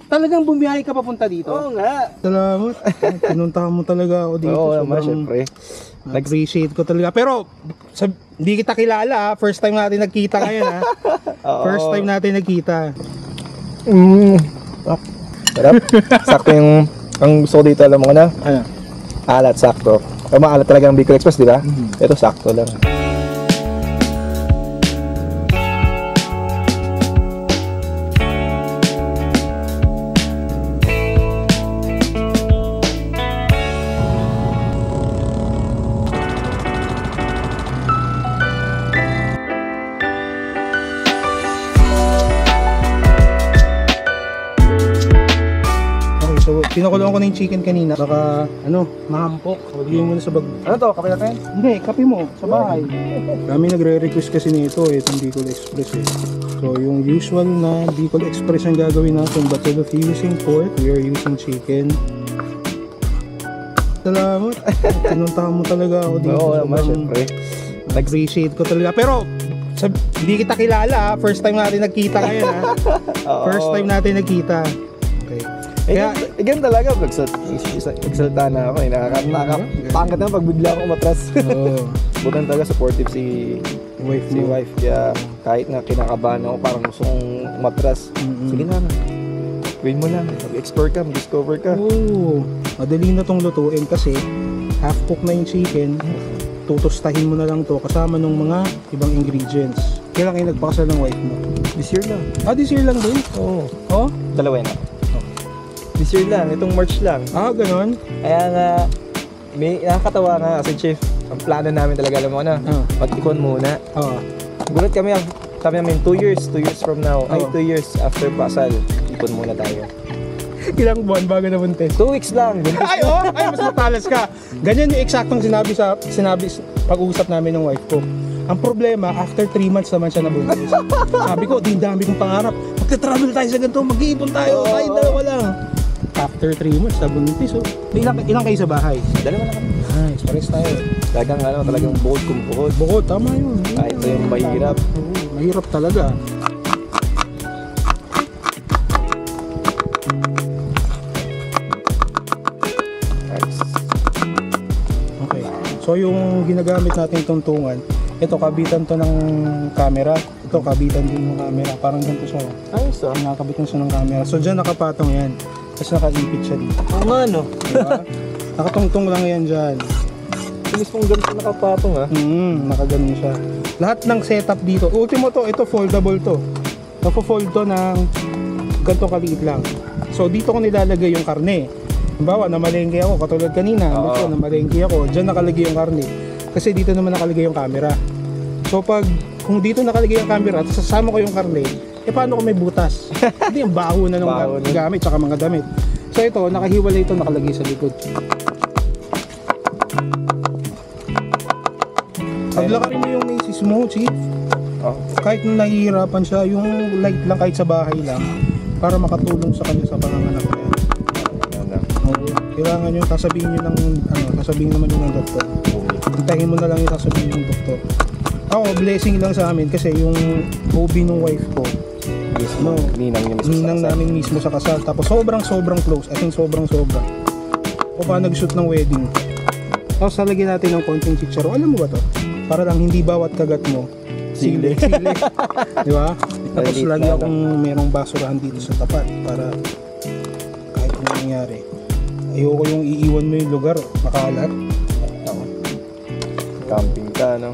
Talagang bumiyahe ka papunta dito? Oo nga. Salamat. Pinuntahan mo talaga ako dito. Oo naman, syempre. Appreciate ko talaga. Pero, hindi kita kilala ha. First time natin nagkita ngayon ha. First time natin nagkita. Sarap. Sakto yung, ang gusto ko dito, alam mo na? Ano? Alat, sakto. Maalat talaga ng Bicol Express, di ba? Ito, sakto lang. So, pinakuloan ko na yung chicken kanina. Baka, mahampok. Huwag mo na sa bag. Ano to? Kape natin? Hindi, kape mo. Sa bahay. Dami nagre-request kasi nito itong Bicol Express eh. So, yung usual na Bicol Express ang gagawin natin. But instead of using pork, we are using chicken. Salamat. Pinuntahan mo talaga ako dito. Oo naman, syempre. Appreciate ko talaga. Pero, hindi kita kilala ha. First time natin nagkita ngayon ha. First time natin nagkita. Okay. Kaya, ganyan talaga, exalta na ako eh. Nakakapangat na pag bigla ako umatras. Bukan talaga supportive si wife. Kaya kahit na kinakabahan ako, parang gusto kong umatras. Sige na, win mo lang, mag-explore ka, mag-discover ka. Oo, madali na tong lutuin kasi half cook na yung chicken. Tutustahin mo na lang to kasama ng mga ibang ingredients. Kailan kayo nagpakasal ng wife mo? This year lang. This year lang din? Oo. Oh? Dalawa na. This year lang, itong March lang. Ganon? Kaya nga, may nakakatawa nga kasi chief, ang plano namin talaga, alam mo na, mag-ipon muna. Gulat kami, sabi namin 2 years from now, 2 years after pasal, ipon muna tayo. Ilang buwan bago nabuntis? 2 weeks lang. Ay, mas matalas ka. Ganyan yung eksaktong sinabi pag-uusap namin ng wife ko. Ang problema, after 3 months naman siya nabuntis. Sabi ko, dami kong pangarap. Magta-travel tayo sa ganito, mag-iipon tayo, tayong dalawa lang. After 3 months, nabuntis. Ilang kayo sa bahay? Dalawa na kami. Nice, pares tayo. Talagang bukod kung bukod. Bukod, tama yun. Kahit ito yung mahirap. Mahirap talaga. Okay. So yung ginagamit natin tungtungan, ito kabitan to ng camera. Ito kabitan din ng camera. Parang ganito siya. Ayos ah. Nakabitan siya ng camera. So dyan nakapatong yan. Tapos nakaipit siya dito. Oo nga no. Diba? Nakatungtong lang yan dyan. Inis mong ganito nakapatong ha. Nakaganon siya. Lahat ng setup dito. Ultimo to, ito foldable to. Napo-fold to ng ganito kaliit lang. So dito ko nilalagay yung karne. Halimbawa, namalengke ako, katulad kanina. Dito, namalengke ako. Dyan nakalagay yung karne. Kasi dito naman nakalagay yung camera. So kung dito nakalagay yung camera, tapos sasama ko yung karne, paano kung may butas? Hindi, yung baho na ng gamit, tsaka mga damit. So ito, nakahiwalay ito, nakalagay sa likod. Paglakarin mo yung misis mo, chief. Kahit nahihirapan siya, yung light lang kahit sa bahay lang, para makatulong sa kanya sa panganganak niya. Kailangan nyo, sasabihin naman yun ng doktor. Hintayin mo na lang yung sasabihin ng doktor. Ako, blessing lang sa amin kasi yung OB ng wife ko, ninang namin mismo sa kasal. Tapos sobrang close. I think sobrang. O pa nag-shoot ng wedding. Tapos lalagyan natin ng konting chicharo. Alam mo ba to? Para lang hindi bawat kagat mo sili. Di ba? Tapos lagi akong merong basurahan dito sa tapat para kahit ano nangyari. Ayoko yung iiwan mo yung lugar makalat. Camping ka, no?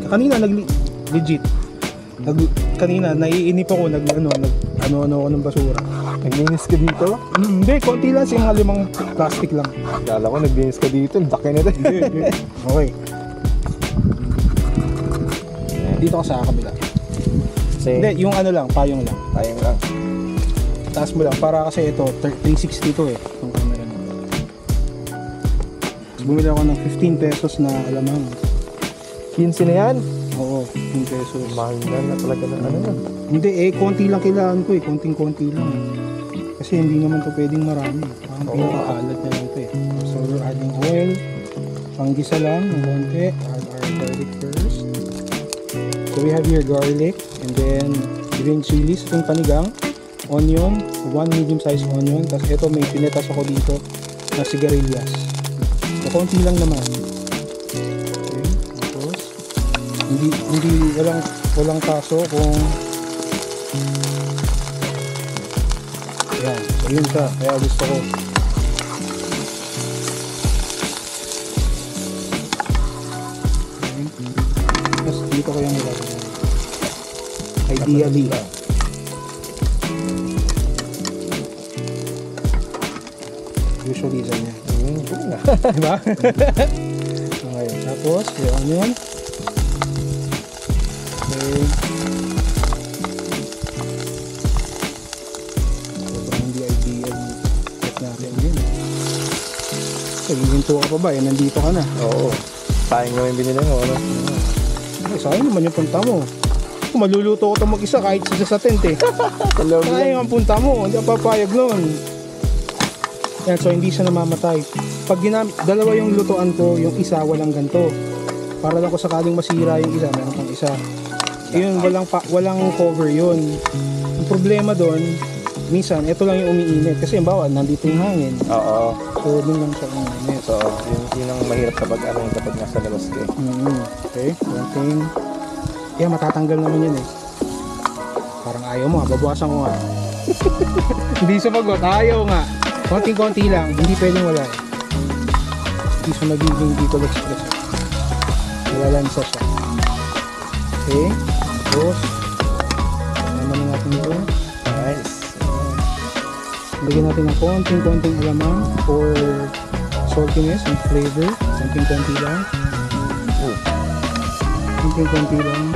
Kanina legit. Kanina naiinip ako ano ako ng basura. Naglinis ka dito? Hindi, konti lang, mga 5 plastic lang. Kala ko naglinis ka dito, laki na ito. Hindi. Okay. Dito ka sa kabila. Hindi, yung payong lang. Payong lang. Taas mo lang, para kasi ito, 360 to eh. Itong camera na. Bumili ako ng 15 pesos na alamang. 15 na yan? Oo, 15 pesos. Mahal na talaga ng ano na. Hindi konti lang kailangan ko eh, konting-konti lang. Kasi hindi naman to pwedeng marami. Parang pinakakalat na lang ito eh. So we're adding oil. Panggisa lang, ng konti. Add our garlic first. So we have here garlic and then green chilies, itong panigang. onion, 1 medium size onion, tapos ito may pinitas ako dito na sigarilyas. So, konti lang naman. Okay, tapos walang kaso kung yan, so yun siya, kaya gusto ko. Tapos dito ko yung nilagay. Ideally usually ganyan. Diba? Okay, tapos yung onion. Okay. So, hindi ideal set natin yun. So, hihinto ka pa ba? Eh, nandito ka na. Oo. Sayang naman yung binili mo, ano? Ay, sayang naman yung punta mo. Kung maluluto ko ito mag-isa kahit sa tent eh. Sayang ang punta mo. Hindi ka papayag nun. Yan, so hindi siya namamatay. Pag dalawa yung lutuan ko, yung isa walang ganto. Para lang ko sakaling masira yung isa, meron pang isa. Yun, walang cover yun. Ang problema doon, minsan, ito lang yung umiinit. Kasi yung bawal, nandito yung hangin. Oo. So, dun lang siya umiinit. So, yun ang mahirap kapag nasa labas ka. Okay, one thing. Yeah, matatanggal naman yun eh. Parang ayaw mo, babawasan ko nga. Hindi sumagot, ayaw nga. Konting-konti lang, hindi pwedeng wala. Hindi siya magiging Bicol Express. Malalansa siya. Okay, tapos naman natin ito. Nice. Lagyan natin ng konting-konting alamang for saltiness and flavor. Konting-konti lang. Konting-konti lang.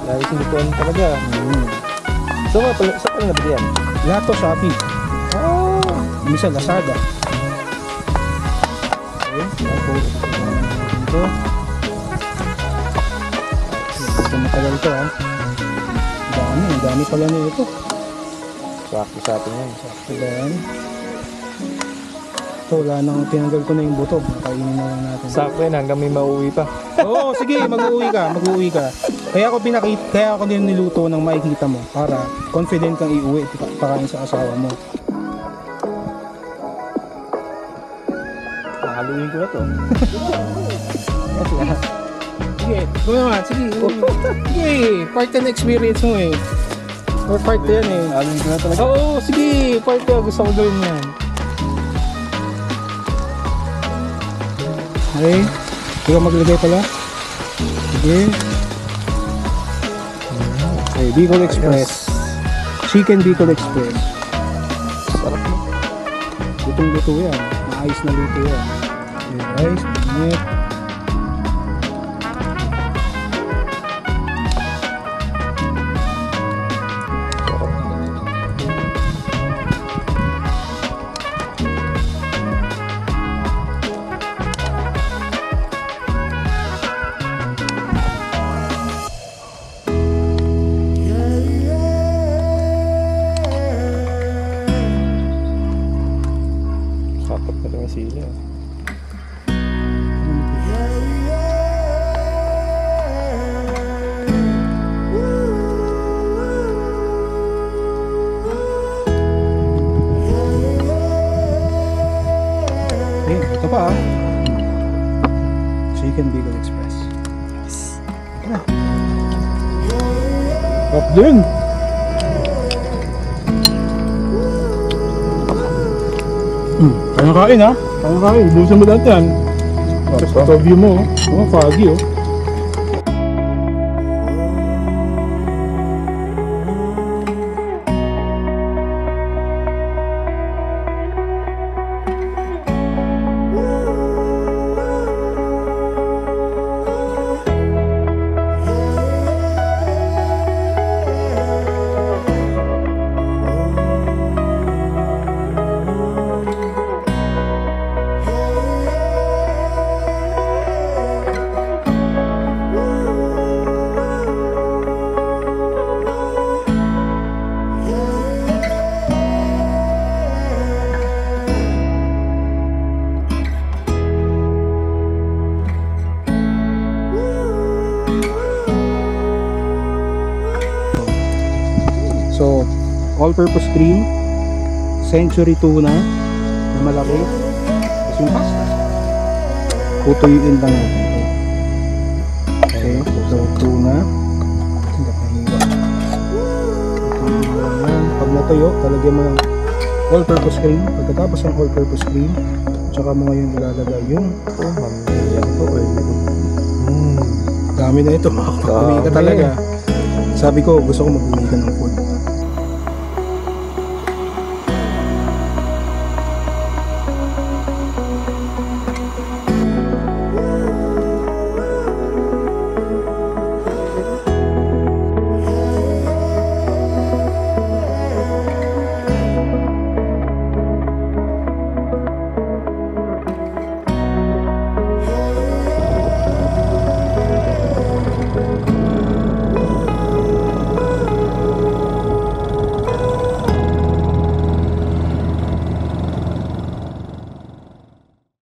Nice yung lutuan talaga. So, sa pala na ba yan? Lahat to Shopee. Misa Lazada. Okay, tapos ito. Ito matagal to ha. Dami pala na ito. Sakto sa atin yan. Sakto ba yan? Ito, wala nang tinanggal ko na yung buto. Kainin na lang natin. Sakto yan, hanggang may mauwi pa. Oo, sige, mag-uwi ka. Kaya ako din niluto ng makikita mo para confident kang iuwi pakain sa asawa mo. Haluin ko na to. Sige, gawin naman, sige. Sige, part ka na experience mo eh. Or part yan eh. Haluin ko na talaga. Oo, sige, part ka. Gusto ko gawin yan. Okay, ikaw maglagay pala. Sige. Okay, Bicol Express. Chicken Bicol Express. Sarap mo. Lutong-luto yan. Maayos na luto yan. Okay, guys. Init. Sakot na lang yung sili. Okay, ito pa ah. Chicken Bicol Express. Sarap din. Kaya kain ha? Kaya kain. Busan mo dati yan. Sa view mo. Oh, foggy oh. all-purpose cream, century tuna na malaki, tapos yung pasta. Tutuyuin lang natin ito. Okay, so tuna. Hindi nahiwa. Tutuyuin lang yan. Pag natuyo, talagyan mo ng all-purpose cream. Pagkatapos ng all-purpose cream, tsaka mo ngayon ilalagay yung oil nito. Dami na ito, makakapag-uwi ka talaga. Sabi ko, gusto ko mag-uwi ka ng food.